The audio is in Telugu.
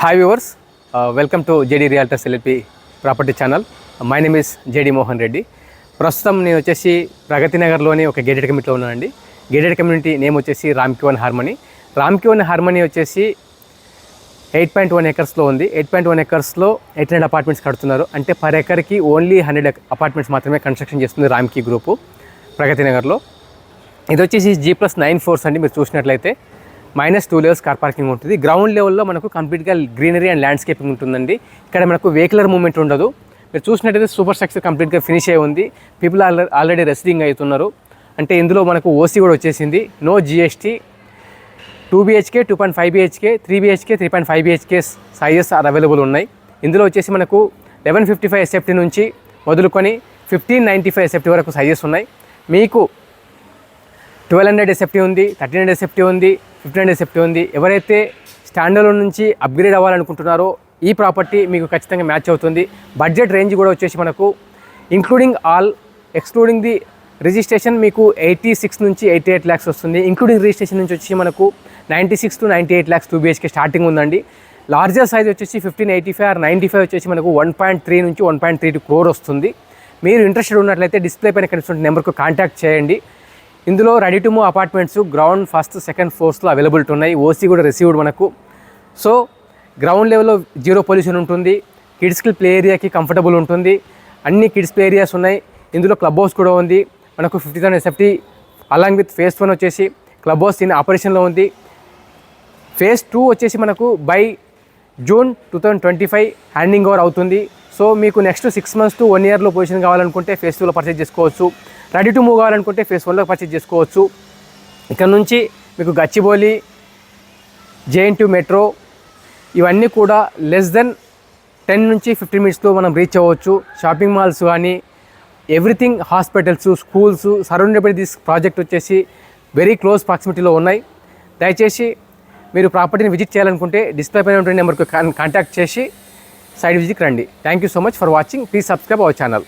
Hi viewers, welcome to JD Realtors LLP property channel. My name is JD Mohan Reddy. ప్రస్తుతం నేను వచ్చేసి ప్రగతి నగర్లోని ఒక గేటెడ్ కమ్యూనిటీలో ఉన్నానండి. గేటెడ్ కమ్యూనిటీ నేమ్ వచ్చేసి రామ్కి1 హార్మనీ. రామ్కి1 హార్మనీ వచ్చేసి 8.1 ఎకర్స్లో ఉంది. 8.1 ఎకర్స్లో 800 అపార్ట్మెంట్స్ కడుతున్నారు. అంటే పర్ ఎకర్కి ఓన్లీ 100 అపార్ట్మెంట్స్ మాత్రమే కన్స్ట్రక్షన్ చేస్తుంది రామ్కి గ్రూపు ప్రగతి నగర్లో. ఇది వచ్చేసి G+9 ఫ్లోర్స్ అండి. మీరు చూసినట్లయితే -2 లెవెల్స్ కార్ పార్కింగ్ ఉంటుంది. గ్రౌండ్ లెవెల్లో మనకు కంప్లీట్గా గ్రీనరీ అండ్ ల్యాండ్స్కేపింగ్ ఉంటుందండి. ఇక్కడ మనకు వెహికులర్ మూవ్మెంట్ ఉండదు. మీరు చూసినట్టయితే సూపర్ స్ట్రక్చర్ కంప్లీట్గా ఫినిష్ అయ్యి ఉంది. పీపుల్ ఆల్రెడీ రెసిడింగ్ అవుతున్నారు. అంటే ఇందులో మనకు ఓసీ కూడా వచ్చేసింది. No GST. 2 BHK, 2.5 BHK, 3 BHK, 3.5 BHK sizes available ఉన్నాయి. ఇందులో వచ్చేసి మనకు 1155 SFT నుంచి మొదలుకొని 1595 SFT వరకు సైజెస్ ఉన్నాయి. మీకు 1200 SFT ఉంది, 1300 SFT ఉంది, 1500 SFT ఉంది. ఎవరైతే స్టాండర్డ్ నుంచి అప్గ్రేడ్ అవ్వాలనుకుంటున్నారో ఈ ప్రాపర్టీ మీకు ఖచ్చితంగా మ్యాచ్ అవుతుంది. బడ్జెట్ రేంజ్ కూడా వచ్చేసి మనకు including all excluding the registration మీకు 86 నుంచి 88 lakhs వస్తుంది. ఇంక్లూడింగ్ రిజిస్ట్రేషన్ నుంచి వచ్చి మనకు 96 to 98 lakhs 2 BHK స్టార్టింగ్ ఉందండి. లార్జర్ సైజ్ వచ్చేసి 1585 or 95 వచ్చేసి మనకు 1.3 నుంచి 1.32 crore వస్తుంది. మీరు ఇంట్రెస్టెడ్ ఉన్నట్లయితే డిస్ప్లే పైన కనిపిస్తున్న నెంబర్కు కాంటాక్ట్ చేయండి. ఇందులో ready to move apartments ground first second ఫ్లోర్స్లో అవైలబిలిటీ ఉన్నాయి. ఓసీ కూడా రిసీవ్డ్ మనకు. సో గ్రౌండ్ లెవెల్లో జీరో పొల్యూషన్ ఉంటుంది. కిడ్స్కి ప్లే ఏరియాకి కంఫర్టబుల్ ఉంటుంది. అన్ని కిడ్స్ ప్లే ఏరియాస్ ఉన్నాయి. ఇందులో క్లబ్ హౌస్ కూడా ఉంది. మనకు 50,000 SFT అలాంగ్ విత్ ఫేజ్ 1 వచ్చేసి క్లబ్ హౌస్ ఇన్ ఆపరేషన్లో ఉంది. ఫేజ్ 2 వచ్చేసి మనకు బై జూన్ 2025 హ్యాండింగ్ ఓవర్ అవుతుంది. సో మీకు నెక్స్ట్ 6 months to 1 yearలో పొజిషన్ కావాలనుకుంటే ఫేజ్ 2లో పర్చేజ్ చేసుకోవచ్చు. రెడీ టు మూవ్ కావాలనుకుంటే ఫేజ్ 1లో పర్చేజ్ చేసుకోవచ్చు. ఇక్కడ నుంచి మీకు గచ్చిబౌలి, JN2 మెట్రో ఇవన్నీ కూడా లెస్ దెన్ 10 నుంచి 15 minutesలో మనం రీచ్ అవ్వచ్చు. షాపింగ్ మాల్స్ కానీ everything, hospitals, schools surrounded by this project వచ్చేసి వెరీ క్లోజ్ ప్రాక్సిమిటీలో ఉన్నాయి. దయచేసి మీరు ప్రాపర్టీని విజిట్ చేయాలనుకుంటే డిస్ప్లే పైన ఉండే నెంబర్కి కాంటాక్ట్ చేసి సైట్ విజిట్కి రండి. Thank you so much for watching. Please subscribe our channel.